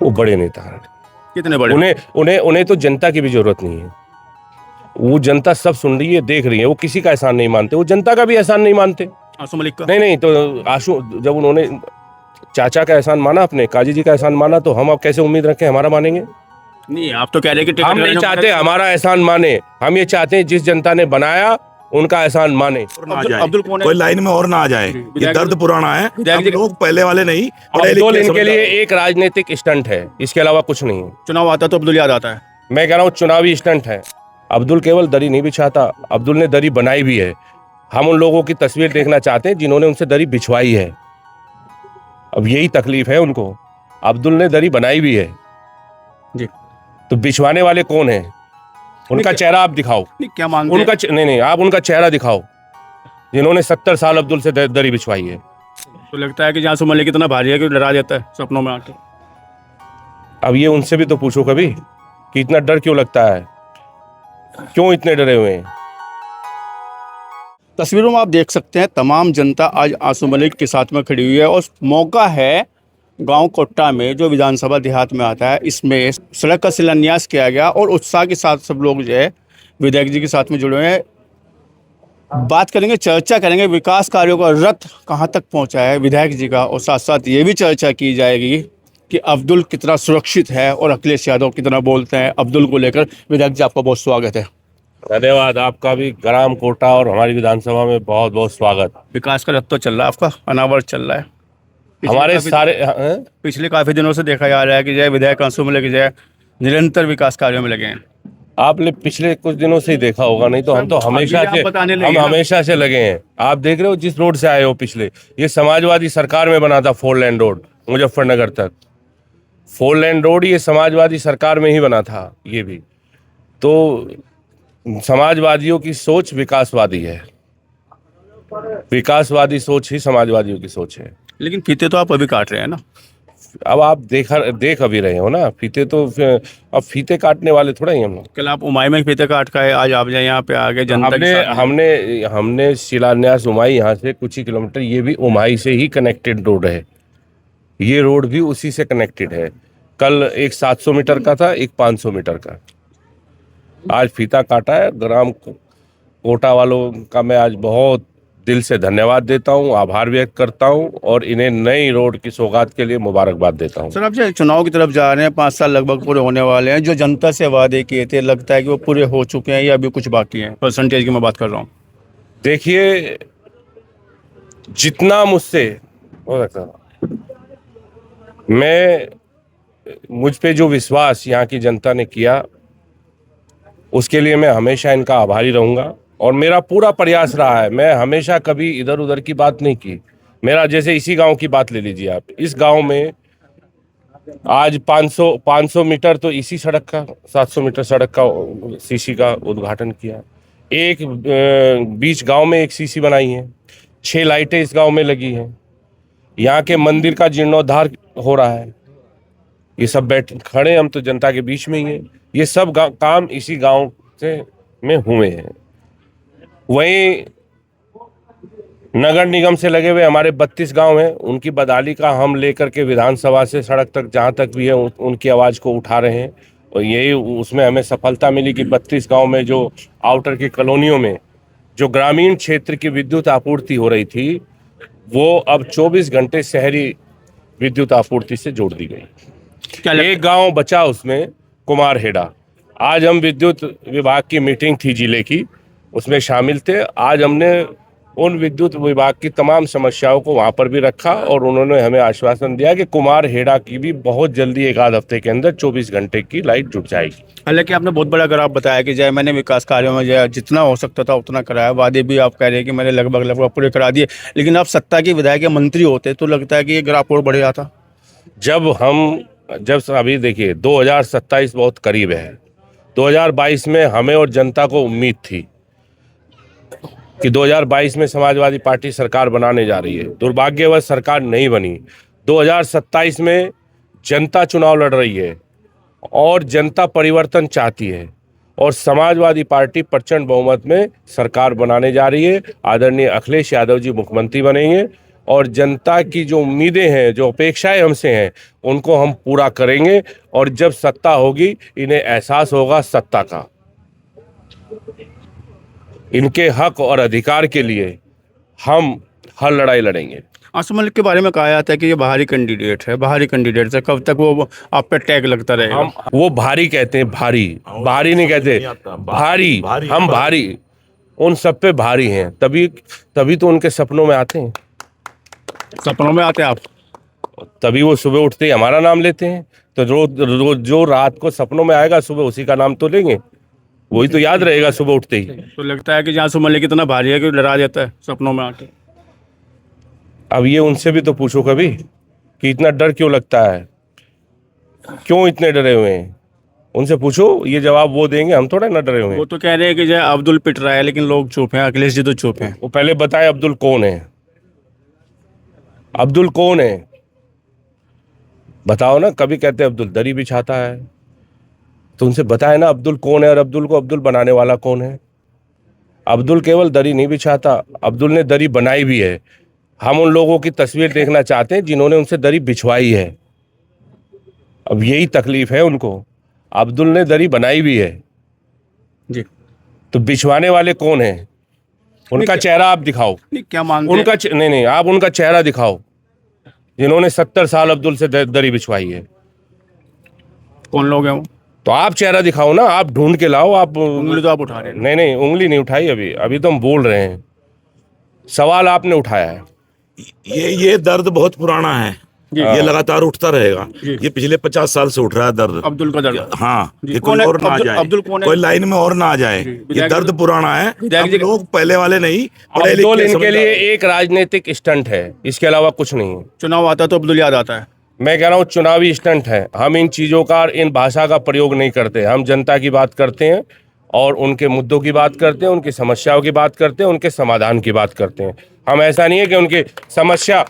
वो बड़े नेता हैं। कितने बड़े? उन्हें उन्हें उन्हें तो जनता की भी जरूरत नहीं है। वो जनता सब सुन रही है, देख रही है। वो किसी का एहसान नहीं मानते, वो जनता का भी एहसान नहीं मानते। आसू मलिक का? नहीं नहीं, तो आशु जब उन्होंने चाचा का एहसान माना, अपने काजी जी का एहसान माना, तो हम अब कैसे उम्मीद रखें हमारा मानेंगे? नहीं, आप तो कह रहे हैं कि टिकट हम नहीं लेने चाहते हमारा एहसान माने। हम ये चाहते हैं जिस जनता ने बनाया उनका एहसान माने। और अब्दुल कौन है? कोई लाइन में और ना आ जाए। ये दर्द पुराना है, विधायक हम जी- लोग पहले वाले नहीं, पढ़े अब्दुल लिखे इनके लिए समझदार। एक राजनीतिक स्टंट है, इसके अलावा कुछ नहीं है। चुनाव आता तो अब्दुल याद आता है। मैं कह रहा हूँ चुनावी स्टंट है। अब्दुल केवल दरी नहीं बिछाता, अब्दुल ने दरी बनाई भी है। हम उन लोगों की तस्वीर देखना चाहते हैं जिन्होंने उनसे दरी बिछवाई है। अब यही तकलीफ है उनको। अब्दुल ने दरी बनाई भी है, जी। तो बिछवाने वाले कौन है? उनका चेहरा आप दिखाओ। नहीं, क्या मानते हैं? नहीं नहीं, आप उनका चेहरा दिखाओ जिन्होंने 70 साल अब्दुल से दरी बिछवाई है। तो लगता है कि आसू मलिक इतना भारी है कि डरा देता है सपनों में आके। अब ये उनसे भी तो पूछो कभी कि इतना डर क्यों लगता है, क्यों इतने डरे हुए हैं। तस्वीरों में आप देख सकते हैं तमाम जनता आज आसू मलिक के साथ में खड़ी हुई है और मौका है गांव कोट्टा में जो विधानसभा देहात में आता है, इसमें सड़क का शिलान्यास किया गया और उत्साह के साथ सब लोग जो है विधायक जी के साथ में जुड़े हुए हैं। बात करेंगे, चर्चा करेंगे विकास कार्यों का रथ कहां तक पहुंचा है विधायक जी का, और साथ साथ ये भी चर्चा की जाएगी कि अब्दुल कितना सुरक्षित है और अखिलेश यादव कितना बोलते हैं अब्दुल को लेकर। विधायक जी, आपका बहुत स्वागत है। धन्यवाद। आपका भी ग्राम कोटा और हमारी विधानसभा में बहुत बहुत स्वागत। विकास का रथ तो चल रहा है, आपका अनावर चल रहा है। हमारे सारे पिछले काफी दिनों से देखा जा रहा है कि जय विधायक आंसू मलिक की जय निरंतर विकास कार्यों में लगे हैं। आपने पिछले कुछ दिनों से ही देखा होगा, नहीं तो हम तो हमेशा अभी से आप बताने लगे हम ना। हमेशा से लगे हैं। आप देख रहे हो जिस रोड से आए हो, पिछले ये समाजवादी सरकार में बना था 4 लेन रोड मुजफ्फरनगर तक। 4 लेन रोड ये समाजवादी सरकार में ही बना था। ये भी तो समाजवादियों की सोच विकासवादी है, विकासवादी सोच ही समाजवादियों की सोच है। लेकिन फीते तो आप अभी काट रहे हैं ना। अब आप देख अभी रहे हो ना फीते, तो अब फीते काटने वाले थोड़ा ही हम लोग। कल आप उमाई में फीते काट का है, आज आप जाए यहाँ पे आगे जनता के हमने साथ में। हमने हमने शिलान्यास उमाई, यहाँ से कुछ ही किलोमीटर, ये भी उमाई से ही कनेक्टेड रोड है। ये रोड भी उसी से कनेक्टेड है। कल एक 700 मीटर का था, एक 500 मीटर का। आज फीता काटा है। ग्राम कोटा वालों का मैं आज बहुत दिल से धन्यवाद देता हूं, आभार व्यक्त करता हूं और इन्हें नई रोड की सौगात के लिए मुबारकबाद देता हूं। सर, आप जो चुनाव की तरफ जा रहे हैं, 5 साल लगभग पूरे होने वाले हैं, जो जनता से वादे किए थे लगता है कि वो पूरे हो चुके हैं या अभी कुछ बाकी हैं? परसेंटेज की मैं बात कर रहा हूँ। देखिए, जितना मुझसे हो सकता, मुझ पे जो विश्वास यहाँ की जनता ने किया उसके लिए मैं हमेशा इनका आभारी रहूंगा। और मेरा पूरा प्रयास रहा है, मैं हमेशा कभी इधर उधर की बात नहीं की। मेरा जैसे इसी गांव की बात ले लीजिए आप, इस गांव में आज 500 मीटर तो इसी सड़क का, 700 मीटर सड़क का सीसी का उद्घाटन किया। एक बीच गांव में एक सीसी बनाई है, 6 लाइटें इस गांव में लगी हैं। यहाँ के मंदिर का जीर्णोद्धार हो रहा है। ये सब बैठ खड़े, हम तो जनता के बीच में ही हैं। ये सब काम इसी गांव से में हुए हैं। वहीं नगर निगम से लगे हुए हमारे 32 गांव हैं, उनकी बदहाली का हम लेकर के विधानसभा से सड़क तक जहां तक भी है उनकी आवाज़ को उठा रहे हैं। और यही उसमें हमें सफलता मिली कि 32 गांव में जो आउटर की कॉलोनियों में जो ग्रामीण क्षेत्र की विद्युत आपूर्ति हो रही थी, वो अब 24 घंटे शहरी विद्युत आपूर्ति से जोड़ दी गई। एक गांव बचा उसमें, कुमारहेड़ा। आज हम विद्युत विभाग की मीटिंग थी जिले की, उसमें शामिल थे। आज हमने उन विद्युत विभाग की तमाम समस्याओं को वहां पर भी रखा और उन्होंने हमें आश्वासन दिया कि कुमारहेड़ा की भी बहुत जल्दी 1 आध हफ्ते के अंदर 24 घंटे की लाइट जुट जाएगी। हालांकि आपने बहुत बड़ा ग्राफ बताया कि जय मैंने विकास कार्यों में जय जितना हो सकता था उतना कराया, वादे भी आप कह रहे हैं कि मैंने लगभग पूरे करा दिए, लेकिन आप सत्ता की विधायक या मंत्री होते तो लगता है कि ये ग्राफ और बढ़ जाता। जब अभी देखिए 2027 बहुत करीब है। 2022 में हमें और जनता को उम्मीद थी कि 2022 में समाजवादी पार्टी सरकार बनाने जा रही है। दुर्भाग्यवश सरकार नहीं बनी। 2027 में जनता चुनाव लड़ रही है और जनता परिवर्तन चाहती है और समाजवादी पार्टी प्रचंड बहुमत में सरकार बनाने जा रही है। आदरणीय अखिलेश यादव जी मुख्यमंत्री बनेंगे और जनता की जो उम्मीदें हैं, जो अपेक्षाएं हमसे हैं, उनको हम पूरा करेंगे। और जब सत्ता होगी, इन्हें एहसास होगा सत्ता का। इनके हक और अधिकार के लिए हम हर लड़ाई लड़ेंगे। आसिफ मलिक के बारे में कहा जाता है कि ये बाहरी कैंडिडेट है, बाहरी कैंडिडेट है, कब तक वो आप पे टैग लगता रहेगा? हम वो भारी कहते हैं, भारी भारी नहीं कहते, भारी। हम भारी, उन सब पे भारी हैं। तभी तो उनके सपनों में आते हैं। सपनों में आते हैं आप? तभी वो सुबह उठते ही हमारा नाम लेते हैं। तो रोज जो रात को सपनों में आएगा, सुबह उसी का नाम तो लेंगे, वही तो याद रहेगा सुबह उठते ही। तो लगता है कि आसिफ मलिक इतना भारी है कि डरा देता है सपनों में आके। अब ये उनसे भी तो पूछो कभी कि इतना डर क्यों लगता है, क्यों इतने डरे हुए हैं। उनसे पूछो, ये जवाब वो देंगे, हम थोड़ा ना डरे हुए हैं। वो तो कह रहे हैं कि जय अब्दुल पिट रहा है, लेकिन लोग चुप हैं, अखिलेश जी तो चुप हैं। वो पहले बताए अब्दुल कौन है, अब्दुल कौन है, बताओ ना। कभी कहते हैं अब्दुल दरी बिछाता है, तो उनसे बताए ना अब्दुल कौन है और अब्दुल को अब्दुल बनाने वाला कौन है। अब्दुल केवल दरी नहीं बिछाता, अब्दुल ने दरी बनाई भी है। हम उन लोगों की तस्वीर देखना चाहते हैं जिन्होंने उनसे दरी बिछवाई है। अब यही तकलीफ है उनको। अब्दुल ने दरी बनाई भी है जी। तो बिछवाने वाले कौन है? उनका चेहरा आप दिखाओ। नहीं, क्या मानते हैं? उनका नहीं, आप उनका चेहरा दिखाओ जिन्होंने 70 साल अब्दुल से दरी बिछवाई है। कौन लोग हैं वो? तो आप चेहरा दिखाओ ना, आप ढूंढ के लाओ। आप उंगली तो आप उठा रहे हैं। नहीं, उंगली नहीं उठाई अभी तो हम बोल रहे हैं। सवाल आपने उठाया है। ये दर्द बहुत पुराना है, ये लगातार उठता रहेगा। ये पिछले 50 साल से उठ रहा है दर्द, अब्दुल का दर्द। हाँ, ये कौन कोई है? और ना आ जाए, अब्दुल कौन है? कोई लाइन में और ना आ जाए। ये दर्द पुराना है, हम लोग पहले वाले नहीं, पढ़े अब्दुल लिखे इनके लिए समझदार। एक राजनीतिक स्टंट है, इसके अलावा कुछ नहीं है। चुनाव आता है तो अब्दुल याद आता है। मैं कह रहा हूँ चुनावी स्टंट है। हम इन चीज़ों का, इन भाषा का प्रयोग नहीं करते। हम जनता की बात करते हैं और उनके मुद्दों की बात करते हैं, उनकी समस्याओं की बात करते हैं, उनके समाधान की बात करते हैं। हम ऐसा नहीं है कि उनकी समस्या,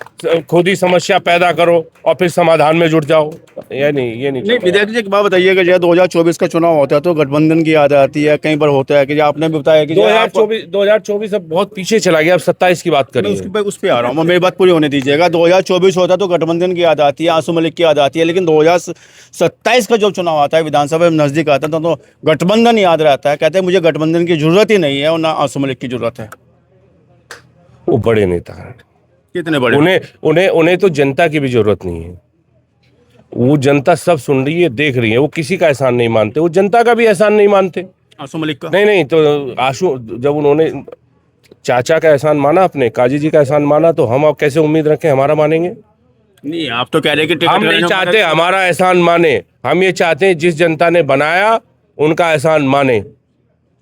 खुद ही समस्या पैदा करो और फिर समाधान में जुट जाओ। ये नहीं विधायक जी एक बात बताइएगा, जब 2024 का चुनाव होता है तो गठबंधन की याद आती है, कई बार होता है कि आपने भी बताया कि 2024 अब बहुत पीछे चला गया। अब 27 की बात करिए। उस पर आ रहा हूँ, मेरी बात पूरी होने दीजिएगा। 2024 होता है तो गठबंधन की याद आती है, आसिफ मलिक की याद आती है, लेकिन 2027 का जब चुनाव आता है, विधानसभा में नजदीक आता है, तो गठबंधन याद रहता है। कहते हैं मुझे गठबंधन की जरूरत ही नहीं है और ना आसिफ मलिक की जरूरत है। वो बड़े नेता हैं, कितने बड़े? उन्हें तो जनता की भी जरूरत नहीं है। वो जनता सब सुन रही है, देख रही है। वो किसी का एहसान नहीं मानते, वो जनता का भी एहसान नहीं मानते। आसिफ मलिक का नहीं, तो आशु जब उन्होंने चाचा का एहसान माना, अपने काजी जी का एहसान माना, तो हम अब कैसे उम्मीद रखें हमारा मानेंगे? नहीं, आप तो कह रहे हैं कि हम नहीं चाहते हमारा एहसान माने। हम ये चाहते हैं जिस जनता ने बनाया उनका एहसान माने,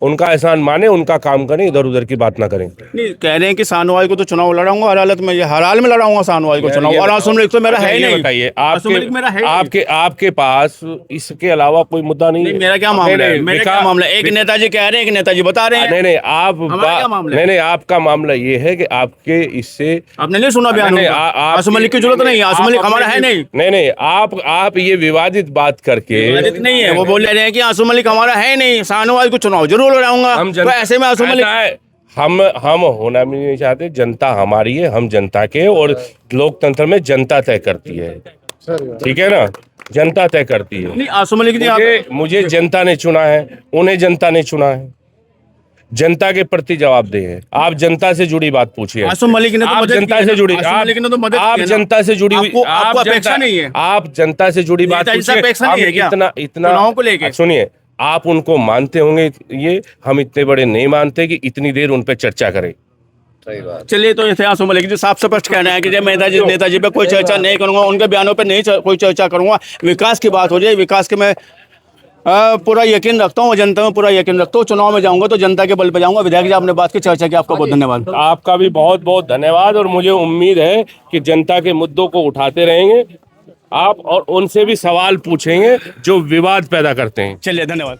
उनका एहसान माने, उनका काम करें, इधर उधर की बात ना करें। नहीं, कह रहे हैं कि शाहनवाज को तो चुनाव लड़ाऊंगा हर हालत में, ये हर हाल में लड़ाऊंगा शाहनवाज को चुनाव। और आसिफ मलिक तो मेरा है ही नहीं। बताइए, आपके आपके पास इसके अलावा कोई मुद्दा नहीं है। मेरा क्या मामला है? मेरा क्या मामला है? एक नेताजी कह रहे हैं, एक नेताजी बता रहे हैं। नहीं, आपका मामला ये है कि आपके इससे आपने नहीं सुना बयान? आसिफ मलिक की जरूरत नहीं है, आसिफ मलिक हमारा है नहीं। नहीं, आप ये विवादित बात करके, विवादित नहीं है, वो बोल रहे हैं कि आसिफ मलिक हमारा है नहीं, शाहनवाज को चुनाव जरूर लड़ाऊंगा। तो ऐसे में आसिफ मलिक, हम होना भी नहीं चाहते। जनता हमारी है, हम जनता के, और लोकतंत्र में जनता तय करती है, ठीक है ना? जनता तय करती है। नहीं, आसिफ मलिक मुझे जनता ने चुना है, उन्हें जनता ने चुना है। जनता के प्रति जवाबदेह है। आप जनता से जुड़ी बात पूछिए। आसिफ मलिक ने तो आप जनता से जुड़ी, आप जनता से जुड़ी हुई, आपको अपेक्षा नहीं है? आप जनता से जुड़ी बात पूछिए। इतना को लेके सुनिए, आप उनको मानते होंगे, ये हम इतने बड़े नहीं मानते कि इतनी देर उन पे चर्चा करें। चलिए, तो ऐसे आसिफ मलिक जी साफ स्पष्ट कहना है कि जब नेताजी पे कोई चर्चा नहीं करूंगा, उनके बयानों पे नहीं कोई चर्चा करूंगा। विकास की बात हो जाए, विकास के मैं पूरा यकीन रखता हूँ, जनता में पूरा यकीन रखता हूँ। चुनाव में जाऊंगा तो जनता के बल पे जाऊंगा। विधायक जी, आपने बात की, चर्चा की, आपका बहुत धन्यवाद। आपका भी बहुत बहुत धन्यवाद। और मुझे उम्मीद है कि जनता के मुद्दों को उठाते रहेंगे आप, और उनसे भी सवाल पूछेंगे जो विवाद पैदा करते हैं। चलिए, धन्यवाद।